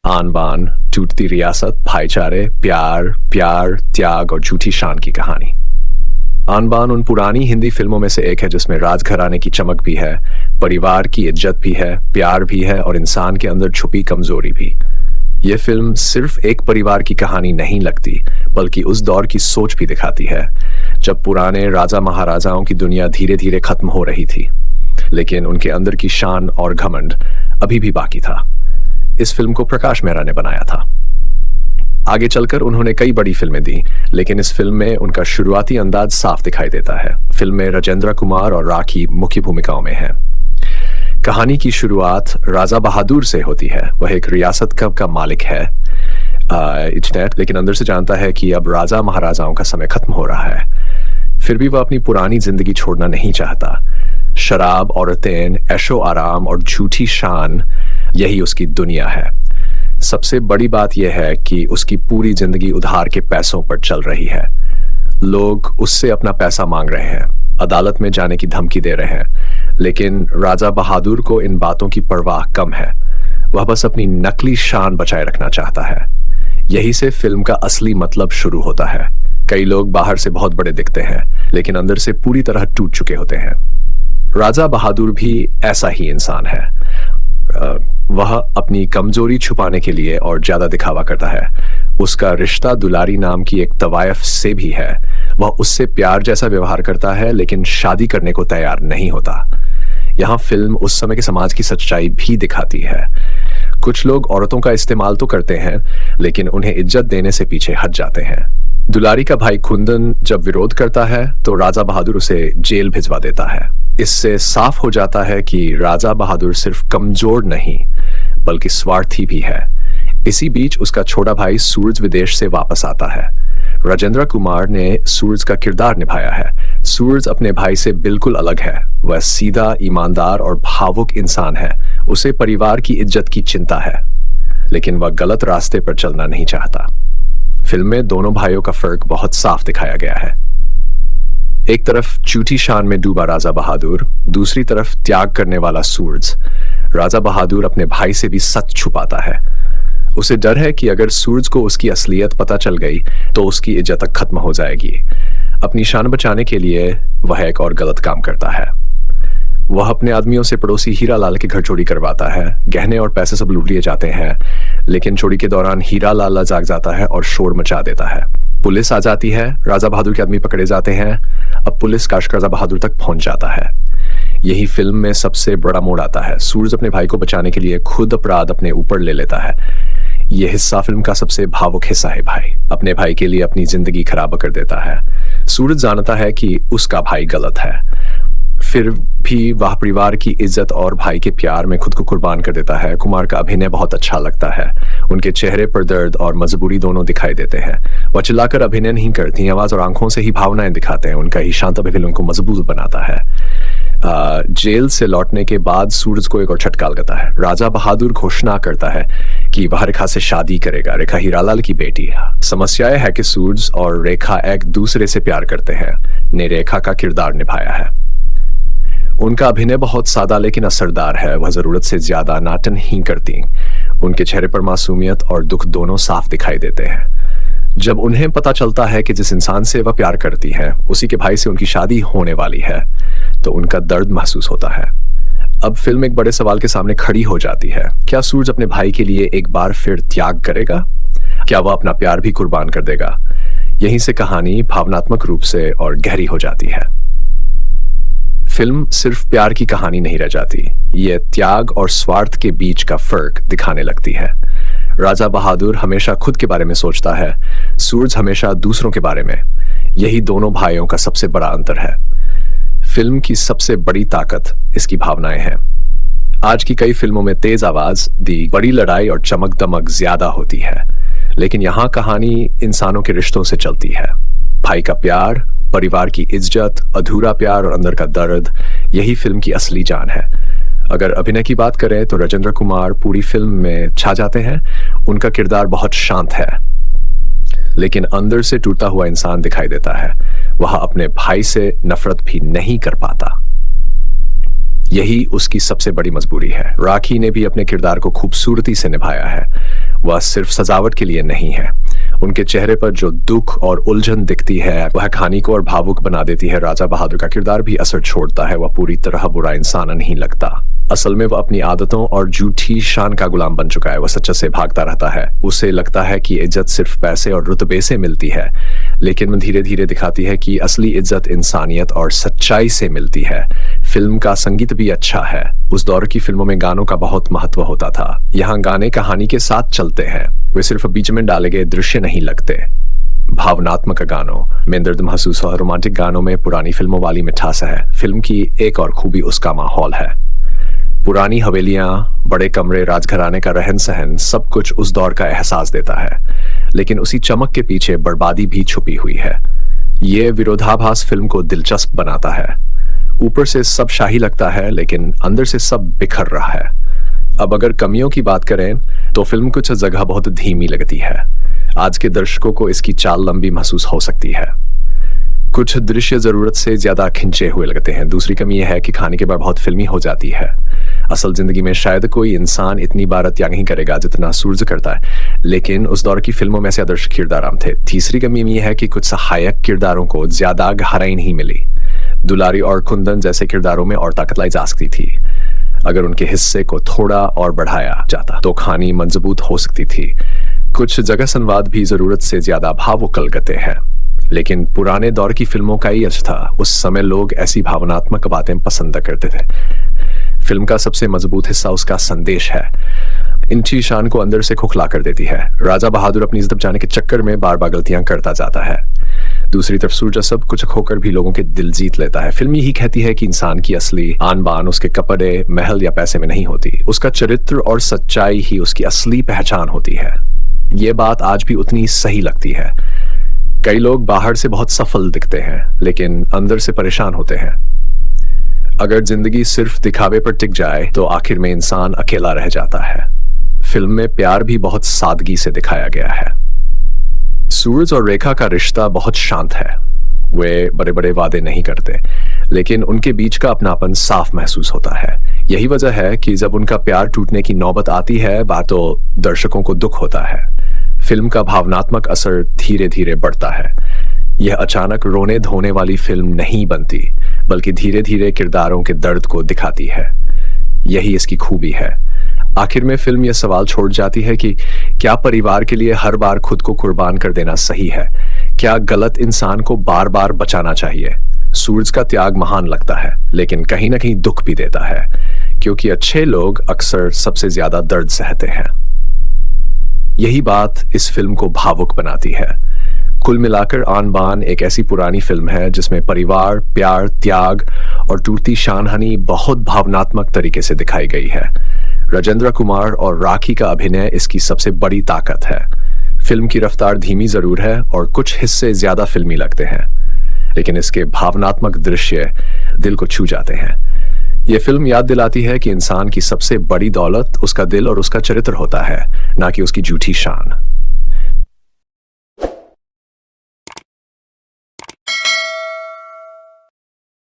आन बान, टूटती रियासत, भाईचारे, प्यार, प्यार, त्याग और झूठी शान की कहानी। आन बान उन पुरानी हिंदी फिल्मों में से एक है जिसमें राजघराने की चमक भी है, परिवार की इज्जत भी है, प्यार भी है और इंसान के अंदर छुपी कमजोरी भी। यह फिल्म सिर्फ एक परिवार की कहानी नहीं लगती, बल्कि उस दौर की सोच भी दिखाती है जब पुराने राजा महाराजाओं की दुनिया धीरे धीरे खत्म हो रही थी, लेकिन उनके अंदर की शान और घमंड अभी भी बाकी था। इस फिल्म को प्रकाश मेहरा ने बनाया था। आगे चलकर उन्होंने कई बड़ी फिल्में दी, लेकिन इस फिल्म में उनका शुरुआती अंदाज साफ दिखाई देता है। फिल्म में राजेंद्र कुमार और राखी मुख्य भूमिकाओं में हैं। कहानी की शुरुआत राजा बहादुर से होती है। वह एक रियासत का मालिक है, लेकिन अंदर से जानता है कि अब राजा महाराजाओं का समय खत्म हो रहा है। फिर भी वह अपनी पुरानी जिंदगी छोड़ना नहीं चाहता। शराब, औरतें, ऐशो आराम और झूठी शान, यही उसकी दुनिया है। सबसे बड़ी बात यह है कि उसकी पूरी जिंदगी उधार के पैसों पर चल रही है। लोग उससे अपना पैसा मांग रहे हैं, अदालत में जाने की धमकी दे रहे हैं, लेकिन राजा बहादुर को इन बातों की परवाह कम है। वह बस अपनी नकली शान बचाए रखना चाहता है। यही से फिल्म का असली मतलब शुरू होता है। कई लोग बाहर से बहुत बड़े दिखते हैं, लेकिन अंदर से पूरी तरह टूट चुके होते हैं। राजा बहादुर भी ऐसा ही इंसान है। वह अपनी कमजोरी छुपाने के लिए और ज्यादा दिखावा करता है। उसका रिश्ता दुलारी नाम की एक तवायफ से भी है। वह उससे प्यार जैसा व्यवहार करता है, लेकिन शादी करने को तैयार नहीं होता। यहाँ फिल्म उस समय के समाज की सच्चाई भी दिखाती है। कुछ लोग औरतों का इस्तेमाल तो करते हैं, लेकिन उन्हें इज्जत देने से पीछे हट जाते हैं। दुलारी का भाई कुंदन जब विरोध करता है तो राजा बहादुर उसे जेल भिजवा देता है। इससे साफ हो जाता है कि राजा बहादुर सिर्फ कमजोर नहीं, बल्कि स्वार्थी भी है। इसी बीच उसका छोटा भाई सूरज विदेश से वापस आता है। राजेंद्र कुमार ने सूरज का किरदार निभाया है। सूरज अपने भाई से बिल्कुल अलग है। वह सीधा, ईमानदार और भावुक इंसान है। उसे परिवार की इज्जत की चिंता है, लेकिन वह गलत रास्ते पर चलना नहीं चाहता। फिल्म में दोनों भाइयों का फर्क बहुत साफ दिखाया गया है। एक तरफ झूठी शान में डूबा राजा बहादुर, दूसरी तरफ त्याग करने वाला सूरज। राजा बहादुर अपने भाई से भी सच छुपाता है। उसे डर है कि अगर सूरज को उसकी असलियत पता चल गई तो उसकी इज्जत खत्म हो जाएगी। अपनी शान बचाने के लिए वह एक और गलत काम करता है। वह अपने आदमियों से पड़ोसी हीरा लाल के घर चोरी करवाता है। गहने और पैसे सब लूट लिए जाते हैं, लेकिन चोरी के दौरान हीरा लाल जाग जाता है और शोर मचा देता है। पुलिस आ जाती है, राजा बहादुर के आदमी पकड़े जाते हैं। अब पुलिस का राजा बहादुर तक पहुंच जाता है। यही फिल्म में सबसे बड़ा मोड़ आता है। सूरज अपने भाई को बचाने के लिए खुद अपराध अपने ऊपर ले लेता है। यह हिस्सा फिल्म का सबसे भावुक हिस्सा है। भाई अपने भाई के लिए अपनी जिंदगी खराब कर देता है। सूरज जानता है कि उसका भाई गलत है, फिर भी वह परिवार की इज्जत और भाई के प्यार में खुद को कुर्बान कर देता है। कुमार का अभिनय बहुत अच्छा लगता है। उनके चेहरे पर दर्द और मजबूरी दोनों दिखाई देते हैं। वह चिल्लाकर अभिनय नहीं करती, आवाज और आंखों से ही भावनाएं दिखाते हैं। उनका ही शांत अभिनय उनको मजबूत बनाता है। जेल से लौटने के बाद सूरज को एक और झटका लगता है। राजा बहादुर घोषणा करता है कि वह रेखा से शादी करेगा। रेखा हीरालाल की बेटी है। समस्या है कि सूरज और रेखा एक दूसरे से प्यार करते हैं। ने रेखा का किरदार निभाया है। उनका अभिनय बहुत सादा लेकिन असरदार है। वह जरूरत से ज्यादा नाटक नहीं करती। उनके चेहरे पर मासूमियत और दुख दोनों साफ दिखाई देते हैं। जब उन्हें पता चलता है कि जिस इंसान से वह प्यार करती है उसी के भाई से उनकी शादी होने वाली है, तो उनका दर्द महसूस होता है। अब फिल्म एक बड़े सवाल के सामने खड़ी हो जाती है। क्या सूरज अपने भाई के लिए एक बार फिर त्याग करेगा? क्या वह अपना प्यार भी कुर्बान कर देगा? यहीं से कहानी भावनात्मक रूप से और गहरी हो जाती है। फिल्म सिर्फ प्यार की कहानी नहीं रह जाती, ये त्याग और स्वार्थ के बीच का फर्क दिखाने लगती है। राजा बहादुर हमेशा खुद के बारे में सोचता है, सूरज हमेशा दूसरों के बारे में। यही दोनों भाइयों का सबसे बड़ा अंतर है। फिल्म की सबसे बड़ी ताकत इसकी भावनाएं हैं। आज की कई फिल्मों में तेज आवाज, दी बड़ी लड़ाई और चमक दमक ज्यादा होती है, लेकिन यहाँ कहानी इंसानों के रिश्तों से चलती है। भाई का प्यार, परिवार की इज्जत, अधूरा प्यार और अंदर का दर्द, यही फिल्म की असली जान है। अगर अभिनय की बात करें तो राजेंद्र कुमार पूरी फिल्म में छा जाते हैं। उनका किरदार बहुत शांत है, लेकिन अंदर से टूटा हुआ इंसान दिखाई देता है। वह अपने भाई से नफरत भी नहीं कर पाता। यही उसकी सबसे बड़ी मजबूरी है। राखी ने भी अपने किरदार को खूबसूरती से निभाया है। वह सिर्फ सजावट के लिए नहीं है। उनके चेहरे पर जो दुख और उलझन दिखती है वह कहानी को और भावुक बना देती है। राजा बहादुर का किरदार भी असर छोड़ता है, वह पूरी तरह बुरा इंसान नहीं लगता। असल में वह अपनी आदतों और झूठी शान का गुलाम बन चुका है। वह सच्चे से भागता रहता है। उसे लगता है कि इज्जत सिर्फ पैसे और रुतबे से मिलती है, लेकिन वह धीरे धीरे दिखाती है कि असली इज्जत इंसानियत और सच्चाई से मिलती है। फिल्म का संगीत भी अच्छा है। उस दौर की फिल्मों में गानों का बहुत महत्व होता था। यहाँ गाने कहानी के साथ चलते हैं, वे सिर्फ बीच में डाले गए दृश्य नहीं लगते। भावनात्मक गानों में दर्द महसूस और रोमांटिक गानों में पुरानी फिल्मों वाली मिठास है। फिल्म की एक और खूबी उसका माहौल है। पुरानी हवेलियां, बड़े कमरे, राजघराने का रहन सहन, सब कुछ उस दौर का एहसास देता है, लेकिन उसी चमक के पीछे बर्बादी भी छुपी हुई है। ये विरोधाभास फिल्म को दिलचस्प बनाता है। ऊपर से सब शाही लगता है, लेकिन अंदर से सब बिखर रहा है। अब अगर कमियों की बात करें तो फिल्म कुछ जगह बहुत धीमी लगती है। आज के दर्शकों को इसकी चाल लंबी महसूस हो सकती है। कुछ दृश्य जरूरत से ज्यादा खिंचे हुए लगते हैं। दूसरी कमी यह है कि खाने के बाद बहुत फिल्मी हो जाती है। असल जिंदगी में शायद कोई इंसान इतनी बार त्याग नहीं करेगा जितना सूरज करता है, लेकिन उस दौर की फिल्मों में से आदर्श किरदार आम थे। तीसरी कमी यह है कि कुछ सहायक किरदारों को ज्यादा गहराई नहीं मिली। दुलारी और कुंदन जैसे किरदारों में और ताकत लाई जा सकती थी। अगर उनके हिस्से को थोड़ा और बढ़ाया जाता तो कहानी मजबूत हो सकती थी। कुछ जगह संवाद भी जरूरत से ज्यादा भावुक लगते हैं, लेकिन पुराने दौर की फिल्मों का ही यश था। उस समय लोग ऐसी भावनात्मक बातें पसंद करते थे। फिल्म का सबसे मजबूत हिस्सा उसका संदेश है। इंची शान को अंदर से खोखला कर देती है। राजा बहादुर अपनी इज्जत बचाने के चक्कर में बार बार गलतियां करता जाता है। दूसरी तरफ सूरज सब कुछ खोकर भी लोगों के दिल जीत लेता है। फिल्म यही कहती है कि इंसान की असली आन बान उसके कपड़े, महल या पैसे में नहीं होती। उसका चरित्र और सच्चाई ही उसकी असली पहचान होती है। ये बात आज भी उतनी सही लगती है। कई लोग बाहर से बहुत सफल दिखते हैं, लेकिन अंदर से परेशान होते हैं। अगर जिंदगी सिर्फ दिखावे पर टिक जाए तो आखिर में इंसान अकेला रह जाता है। फिल्म में प्यार भी बहुत सादगी से दिखाया गया है। सूरज और रेखा का रिश्ता बहुत शांत है। वे बड़े बड़े वादे नहीं करते, लेकिन उनके बीच का अपनापन साफ महसूस होता है। यही वजह है कि जब उनका प्यार टूटने की नौबत आती है तो दर्शकों को दुख होता है। फिल्म का भावनात्मक असर धीरे धीरे बढ़ता है। यह अचानक रोने धोने वाली फिल्म नहीं बनती, बल्कि धीरे धीरे किरदारों के दर्द को दिखाती है। यही इसकी खूबी है। आखिर में फिल्म यह सवाल छोड़ जाती है कि क्या परिवार के लिए हर बार खुद को कुर्बान कर देना सही है? क्या गलत इंसान को बार बार बचाना चाहिए? सूरज का त्याग महान लगता है, लेकिन कहीं ना कहीं दुख भी देता है, क्योंकि अच्छे लोग अक्सर सबसे ज्यादा दर्द सहते हैं। यही बात इस फिल्म को भावुक बनाती है। कुल मिलाकर आन बान एक ऐसी पुरानी फिल्म है जिसमें परिवार, प्यार, त्याग और टूटती शानहानी बहुत भावनात्मक तरीके से दिखाई गई है। राजेंद्र कुमार और राखी का अभिनय इसकी सबसे बड़ी ताकत है। फिल्म की रफ्तार धीमी जरूर है और कुछ हिस्से ज्यादा फिल्मी लगते हैं, लेकिन इसके भावनात्मक दृश्य दिल को छू जाते हैं। यह फिल्म याद दिलाती है कि इंसान की सबसे बड़ी दौलत उसका दिल और उसका चरित्र होता है, ना कि उसकी झूठी शान।